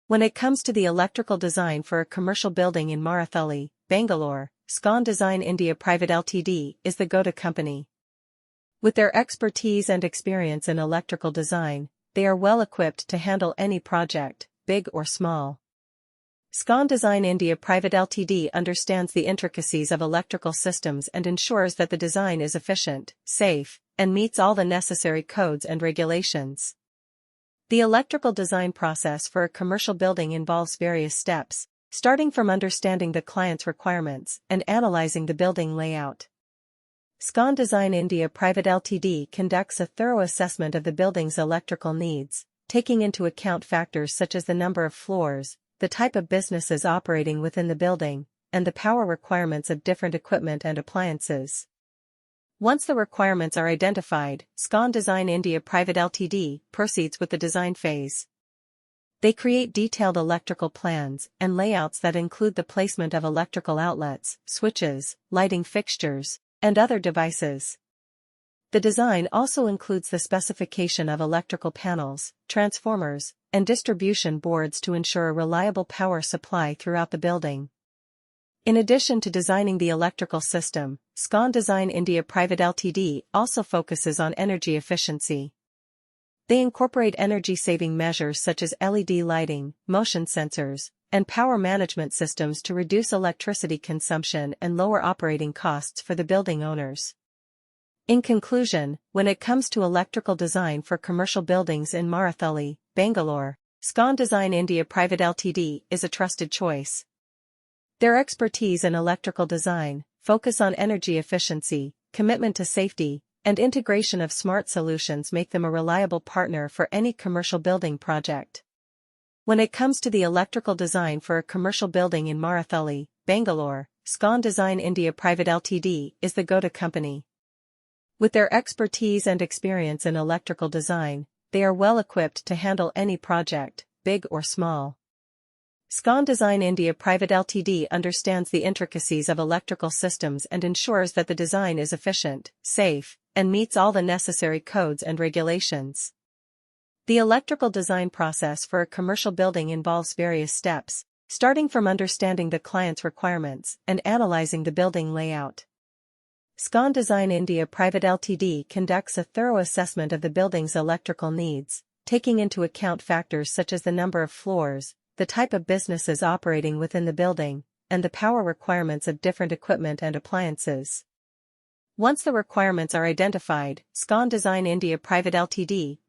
When it comes to the electrical design for a commercial building in Marathahalli, Bangalore, Scon Design India Private Ltd is the go-to company. With their expertise and experience in electrical design, they are well equipped to handle any project, big or small. Scon Design India Private Ltd understands the intricacies of electrical systems and ensures that the design is efficient, safe, and meets all the necessary codes and regulations. The electrical design process for a commercial building involves various steps, starting from understanding the client's requirements and analyzing the building layout. Scon Design India Private Ltd conducts a thorough assessment of the building's electrical needs, taking into account factors such as the number of floors, the type of businesses operating within the building, and the power requirements of different equipment and appliances. Once the requirements are identified, Scon Design India Private Ltd proceeds with the design phase. They create detailed electrical plans and layouts that include the placement of electrical outlets, switches, lighting fixtures, and other devices. The design also includes the specification of electrical panels, transformers, and distribution boards to ensure a reliable power supply throughout the building. In addition to designing the electrical system, Scon Design India Private Ltd also focuses on energy efficiency. They incorporate energy-saving measures such as LED lighting, motion sensors, and power management systems to reduce electricity consumption and lower operating costs for the building owners. In conclusion, when it comes to electrical design for commercial buildings in Marathahalli, Bangalore, Scon Design India Private Ltd is a trusted choice. Their expertise in electrical design, focus on energy efficiency, commitment to safety, and integration of smart solutions make them a reliable partner for any commercial building project. When it comes to the electrical design for a commercial building in Marathahalli, Bangalore, Scon Design India Private Ltd is the go-to company. With their expertise and experience in electrical design, they are well equipped to handle any project, big or small. Scon Design India Private Ltd understands the intricacies of electrical systems and ensures that the design is efficient, safe, and meets all the necessary codes and regulations. The electrical design process for a commercial building involves various steps, starting from understanding the client's requirements and analyzing the building layout. Scon Design India Private Ltd conducts a thorough assessment of the building's electrical needs, taking into account factors such as the number of floors, the type of businesses operating within the building, and the power requirements of different equipment and appliances. Once the requirements are identified, Scon Design India Private Ltd